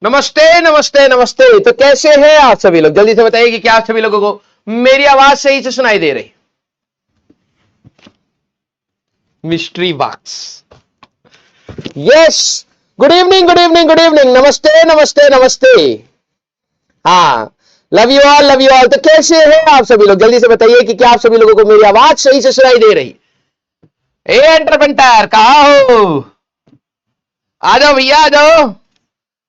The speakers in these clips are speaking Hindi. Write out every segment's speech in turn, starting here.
नमस्ते नमस्ते नमस्ते। तो कैसे हैं आप सभी लोग? जल्दी से बताइए कि क्या आप सभी लोगों को मेरी आवाज सही से सुनाई दे रही? Mystery box. Yes. Good evening good evening good evening. नमस्ते नमस्ते नमस्ते। हाँ, love you all love you all. तो कैसे हैं आप सभी लोग? जल्दी से बताइए कि क्या आप सभी लोगों को मेरी आवाज सही से सुनाई दे रही? ए एंटरप्रेन्योर कहाँ हो? आ जाओ भैया आ जाओ।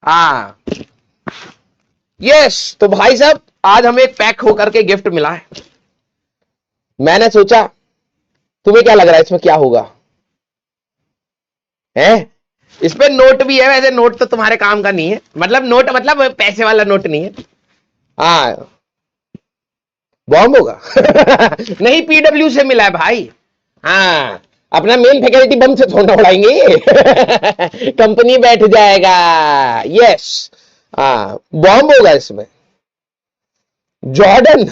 हाँ यस। तो भाई साहब, आज हमें एक पैक होकर के गिफ्ट मिला है। मैंने सोचा, तुम्हें क्या लग रहा है इसमें क्या होगा? है इसमें नोट भी है। वैसे नोट तो तुम्हारे काम का नहीं है, मतलब नोट मतलब पैसे वाला नोट नहीं है। हाँ, बॉम्ब होगा। नहीं, पीडब्ल्यू से मिला है भाई। हाँ, अपना मेन फैकल्टी बम से थोड़ा उड़ाएंगे। कंपनी बैठ जाएगा। यस। हाँ, बॉम्ब होगा इसमें। जॉर्डन।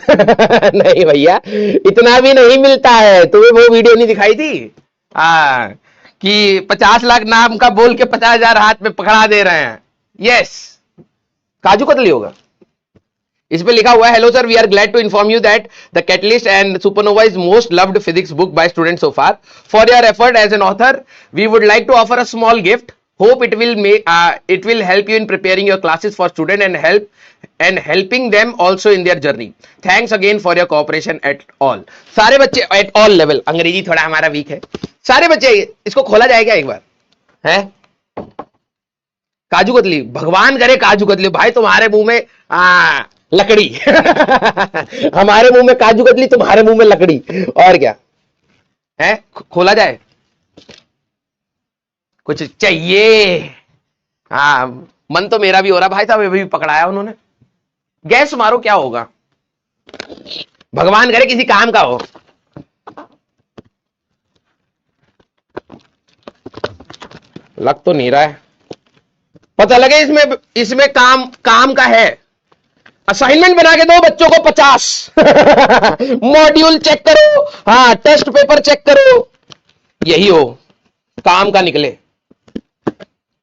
नहीं भैया, इतना भी नहीं मिलता है। तुम्हें वो वीडियो नहीं दिखाई थी? हाँ, कि 50 लाख नाम का बोल के 50,000 हाथ में पकड़ा दे रहे हैं। यस, काजू कतली होगा। इस पे लिखा हुआ है, hello sir, we are glad to inform you that the catalyst and supernova is most loved physics book by students so far. For your effort as an author, we would like to offer a small gift. Hope it will help you in preparing your classes for student and helping them also in their journey. Thanks again for your cooperation at all. सारे बच्चे at all level, अंग्रेजी थोड़ा हमारा वीक है। सारे बच्चे, इसको खोला जाएगा एक बार? है काजू कतली, भगवान करे काजू कतली। भाई तुम्हारे मुंह में लकड़ी। हमारे मुंह में काजू कतली, तुम्हारे मुंह में लकड़ी। और क्या है? खोला जाए? कुछ चाहिए? हाँ, मन तो मेरा भी हो रहा भाई साहब। अभी भी पकड़ाया उन्होंने। गैस मारो क्या होगा? भगवान करे किसी काम का हो। लग तो नहीं रहा है। पता लगे इसमें इसमें काम काम का है। असाइनमेंट बना के दो बच्चों को 50। मॉड्यूल चेक करो, हाँ टेस्ट पेपर चेक करो, यही हो काम का निकले।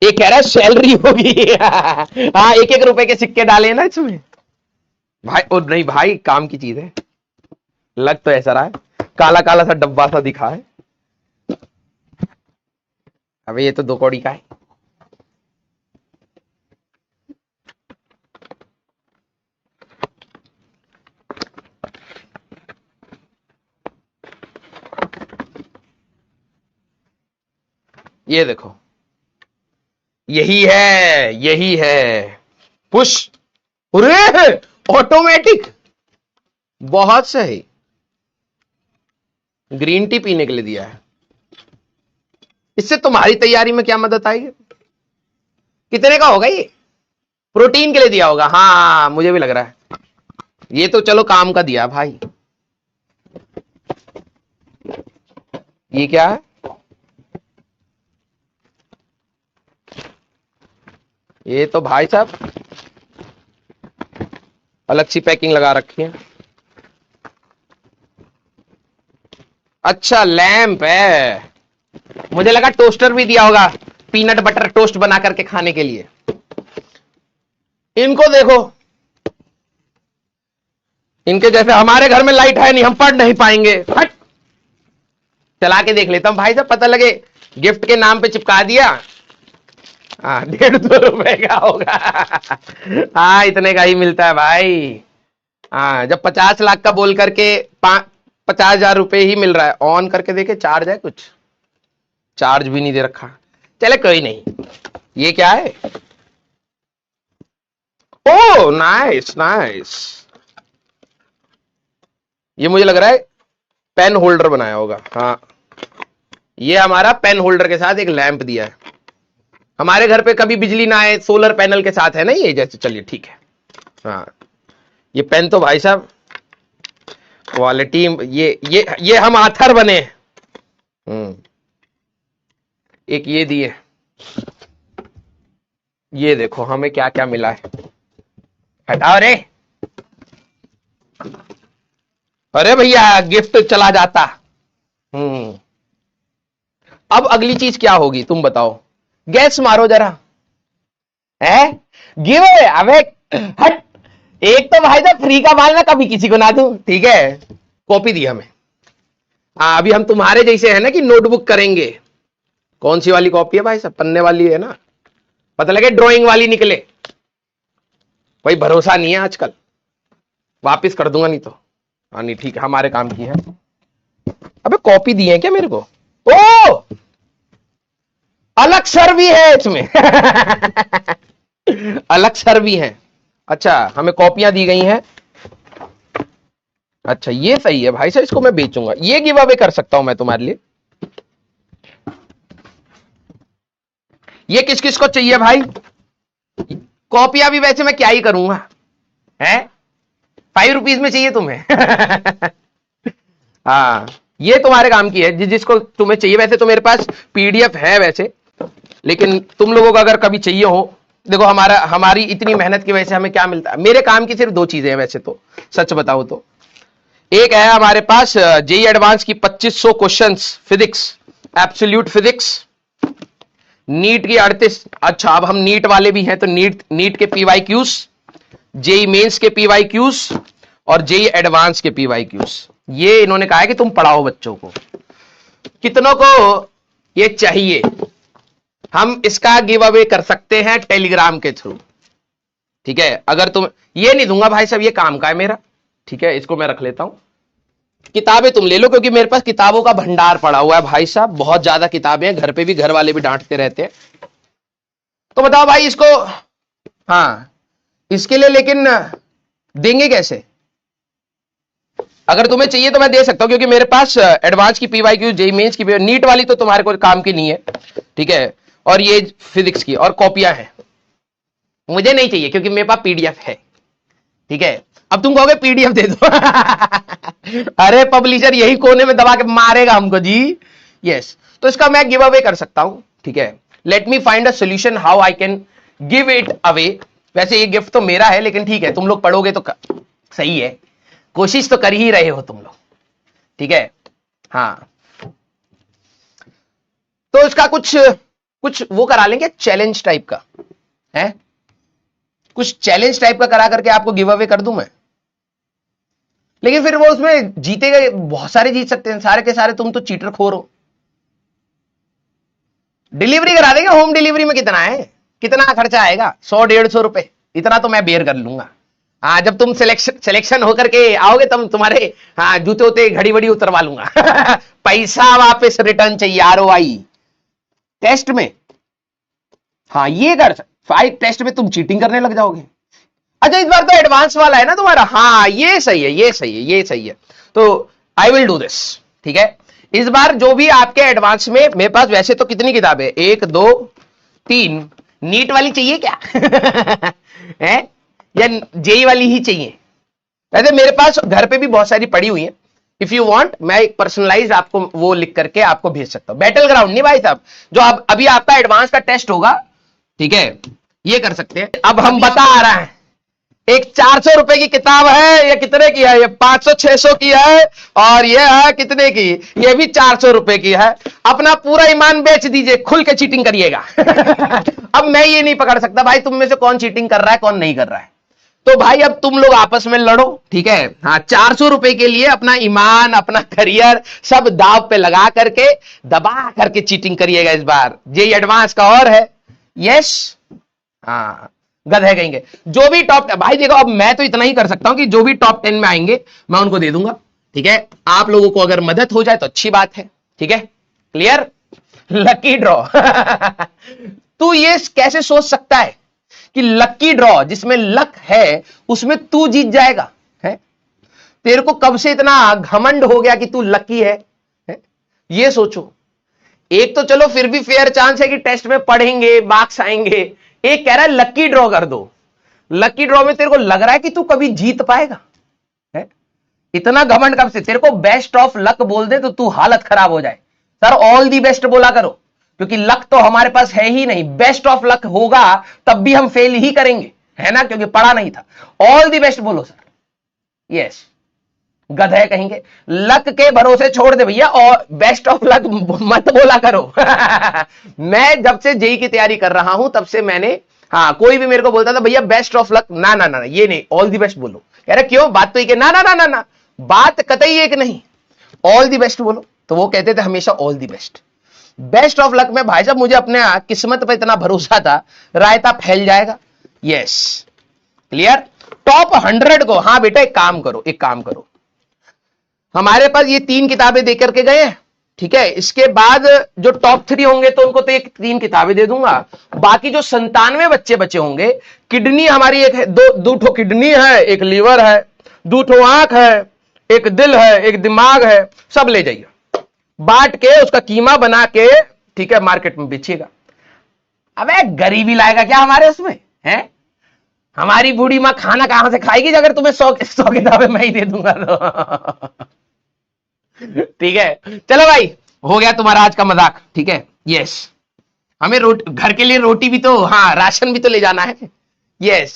ये कह रहा है सैलरी होगी। हाँ, एक एक रुपए के सिक्के डाले ना इसमें भाई। और नहीं भाई, काम की चीज है। लग तो ऐसा रहा है, काला काला सा डब्बा सा दिखा है। अबे ये तो 2 कौड़ी का है। ये देखो, यही है यही है। पुश। अरे ऑटोमेटिक, बहुत सही। ग्रीन टी पीने के लिए दिया है। इससे तुम्हारी तैयारी में क्या मदद आएगी? कितने का होगा ये? प्रोटीन के लिए दिया होगा। हाँ, मुझे भी लग रहा है। ये तो चलो काम का दिया भाई। ये क्या है? ये तो भाई साहब अलग सी पैकिंग लगा रखी है। अच्छा, लैंप है। मुझे लगा टोस्टर भी दिया होगा, पीनट बटर टोस्ट बना करके खाने के लिए। इनको देखो, इनके जैसे हमारे घर में लाइट है नहीं, हम पढ़ नहीं पाएंगे। हट, चला के देख लेता हूं भाई साहब, पता लगे गिफ्ट के नाम पे चिपका दिया। हाँ, 150 रुपए का होगा। हाँ, इतने का ही मिलता है भाई। हाँ, जब 50 लाख का बोल करके 50,000 रुपए ही मिल रहा है। ऑन करके देखे, चार्ज है कुछ? चार्ज भी नहीं दे रखा। चले कोई नहीं। ये क्या है? ओ नाइस नाइस। ये मुझे लग रहा है पेन होल्डर बनाया होगा। हाँ, ये हमारा पेन होल्डर के साथ एक लैंप दिया है। हमारे घर पे कभी बिजली ना आए, सोलर पैनल के साथ है ना ये जैसे। चलिए ठीक है। हाँ, ये पेन तो भाई साहब क्वालिटी। ये हम आथर बने। एक ये दिए। ये देखो हमें क्या क्या मिला है। हटाओ रे। अरे भैया, गिफ्ट चला जाता। हम्म अब अगली चीज क्या होगी तुम बताओ? गैस मारो जरा। है गिव अवे, अबे हट। एक तो भाई साहब फ्री का माल ना कभी किसी को ना दूं, ठीक है। कॉपी दी हमें। हाँ, अभी हम तुम्हारे जैसे है ना कि नोटबुक करेंगे। कौन सी वाली कॉपी है भाई साहब? पन्ने वाली है ना? पता लगे ड्राइंग वाली निकले। भाई भरोसा नहीं है आजकल। वापिस कर दूंगा नहीं तो। हाँ नहीं ठीक है, हमारे काम की है। अबे कॉपी दी है क्या मेरे को? ओ, अलग सर भी है इसमें। अलग सर भी है। अच्छा, हमें कॉपियां दी गई हैं। अच्छा ये सही है भाई साहब, इसको मैं बेचूंगा। ये गिव अवे कर सकता हूं मैं तुम्हारे लिए। ये किस किस को चाहिए भाई? कॉपियां भी वैसे मैं क्या ही करूंगा, है? 5 रुपीज में चाहिए तुम्हें? हाँ, ये तुम्हारे काम की है, जिसको तुम्हें चाहिए। वैसे तो मेरे पास पीडीएफ है वैसे, लेकिन तुम लोगों को अगर कभी चाहिए हो, देखो हमारी इतनी मेहनत की वजह से हमें क्या मिलता है। मेरे काम की सिर्फ 2 चीजें हैं वैसे तो, सच बताओ तो। एक है हमारे पास जेई एडवांस की 2500 questions physics, absolute physics. NEET की 38। अच्छा, अब हम नीट वाले भी हैं तो नीट के पीवाई क्यूज, जेई मेंस के पीवाई क्यूज और जेई एडवांस के पीवाई क्यूज, ये इन्होंने कहा है कि तुम पढ़ाओ बच्चों को। कितनों को ये चाहिए? हम इसका गिव अवे कर सकते हैं टेलीग्राम के थ्रू, ठीक है। अगर तुम, ये नहीं दूंगा भाई साहब, ये काम का है मेरा, ठीक है। इसको मैं रख लेता हूं। किताबें तुम ले लो, क्योंकि मेरे पास किताबों का भंडार पड़ा हुआ है भाई साहब, बहुत ज्यादा किताबें हैं। घर पे भी घर वाले भी डांटते रहते हैं। तो बताओ भाई इसको, हाँ, इसके लिए लेकिन देंगे कैसे? अगर तुम्हें चाहिए तो मैं दे सकता हूं, क्योंकि मेरे पास एडवांस की पीवाईक्यू, जेई मेंस की, नीट वाली तो तुम्हारे को काम की नहीं है, ठीक है। और ये फिजिक्स की और कॉपियां हैं। मुझे नहीं चाहिए क्योंकि मेरे पास पीडीएफ है, ठीक है। अब तुम कहोगे पीडीएफ दे दो। अरे पब्लिशर यही कोने में दबा के मारेगा हमको जी। यस, तो इसका मैं गिव अवे कर सकता हूं, ठीक है। Let me find a solution how I can give it away. वैसे ये गिफ्ट तो मेरा है, लेकिन ठीक है, तुम लोग पढ़ोगे तो सही है। कोशिश तो कर ही रहे हो तुम लोग, ठीक है। हाँ, तो इसका कुछ कुछ वो करा लेंगे, चैलेंज टाइप का है। कुछ चैलेंज टाइप का करा करके आपको गिव अवे कर दूं मैं। लेकिन फिर वो उसमें जीतेगा, बहुत सारे जीत सकते हैं, सारे के सारे तुम तो चीटर खोर हो। डिलीवरी करा देंगे। होम डिलीवरी में कितना है, कितना खर्चा आएगा? 100-150 रुपए, इतना तो मैं बेयर कर लूंगा। हाँ, जब तुम सिलेक्शन होकर के आओगे तब तुम्हारे, हाँ, जूते उते घड़ी वड़ी उतरवा लूंगा। पैसा वापस रिटर्न चाहिए, आरओआई टेस्ट में। हाँ, ये कर 5 टेस्ट में तुम चीटिंग करने लग जाओगे। अच्छा, इस बार तो एडवांस वाला है ना तुम्हारा? हाँ, ये सही है, ये सही है, ये सही है। तो आई विल डू दिस, ठीक है। इस बार जो भी आपके एडवांस में, मेरे पास वैसे तो कितनी किताबें, 1 2 3। नीट वाली चाहिए क्या? है या जेई वाली ही चाहिए? वैसे मेरे पास घर पे भी बहुत सारी पड़ी हुई है। इफ यू वांट, मैं एक पर्सनलाइज आपको वो लिख करके आपको भेज सकता हूं। बैटल ग्राउंड नहीं भाई साहब, जो अभी आपका एडवांस का टेस्ट होगा, ठीक है, ये कर सकते हैं। अब हम बता आ रहा है, एक 400 रुपए की किताब है, ये कितने की है? ये 500-600 की है। और ये है कितने की? ये भी 400 रुपए की है। अपना पूरा ईमान बेच दीजिए, खुल के चीटिंग करिएगा। अब मैं ये नहीं पकड़ सकता भाई तुम में से कौन चीटिंग कर रहा है, कौन नहीं कर रहा है। तो भाई अब तुम लोग आपस में लड़ो, ठीक है। हाँ, 400 रुपए के लिए अपना ईमान, अपना करियर सब दाव पे लगा करके, दबा करके चीटिंग करिएगा इस बार। ये एडवांस का और है। यस, हाँ, गधे कहेंगे। जो भी टॉप, भाई देखो, अब मैं तो इतना ही कर सकता हूं कि जो भी टॉप 10 में आएंगे मैं उनको दे दूंगा, ठीक है। आप लोगों को अगर मदद हो जाए तो अच्छी बात है, ठीक है। क्लियर? Lucky draw. तू ये कैसे सोच सकता है कि लकी ड्रॉ जिसमें लक है उसमें तू जीत जाएगा? है, तेरे को कब से इतना घमंड हो गया कि तू लकी है? ये सोचो। एक तो चलो फिर भी फेयर चांस है कि टेस्ट में पढ़ेंगे, मार्क्स आएंगे। एक कह रहा है लकी ड्रॉ कर दो। लकी ड्रॉ में तेरे को लग रहा है कि तू कभी जीत पाएगा? है? इतना घमंड कब से? तेरे को बेस्ट ऑफ लक बोल दे तो तू हालत खराब हो जाए। सर ऑल दी बेस्ट बोला करो, क्योंकि लक तो हमारे पास है ही नहीं। बेस्ट ऑफ लक होगा तब भी हम फेल ही करेंगे, है ना, क्योंकि पढ़ा नहीं था। ऑल दी बेस्ट बोलो सर। यस, गधे कहेंगे। लक के भरोसे छोड़ दे भैया, और बेस्ट ऑफ लक मत बोला करो। मैं जब से जेई की तैयारी कर रहा हूं तब से मैंने, हाँ, कोई भी मेरे को बोलता था भैया बेस्ट ऑफ लक, ना ना ना ये नहीं, ऑल दी बेस्ट बोलो। कह रहे क्यों, बात तो एक है, ना ना ना ना ना, बात कतई एक नहीं, ऑल दी बेस्ट बोलो। तो वो कहते थे हमेशा all the best. Best of luck में भाई साहब मुझे अपने किस्मत पे इतना भरोसा था, रायता फैल जाएगा। Yes, clear. टॉप 100 को, हाँ बेटा एक काम करो, एक काम करो, हमारे पास ये 3 किताबें देकर के गए हैं, ठीक है। इसके बाद जो टॉप 3 होंगे तो उनको तो एक 3 किताबें दे दूंगा। बाकी जो 97 बच्चे बचे होंगे, किडनी हमारी एक है, दो ठो किडनी है, एक लीवर है, 2 ठो आंख है, एक दिल है, एक दिमाग है, सब ले जाइए, बांट के उसका कीमा बना के, ठीक है, मार्केट में बेचिएगा। अबे गरीबी लाएगा क्या हमारे उसमें है? हमारी बूढ़ी मां खाना कहां से खाएगी अगर तुम्हें 100 किताबें मैं ही दे दूंगा तो। ठीक है, चलो भाई, हो गया तुम्हारा आज का मजाक, ठीक है। यस, हमें घर के लिए रोटी भी तो, हाँ राशन भी तो ले जाना है। यस,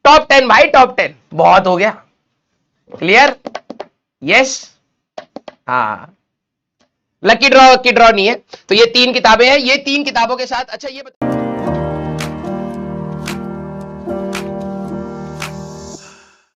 टॉप 10 भाई, टॉप 10 बहुत हो गया, क्लियर। यस, हाँ, लकी ड्रॉ नहीं है। तो ये 3 किताबें हैं, ये 3 किताबों के साथ, अच्छा ये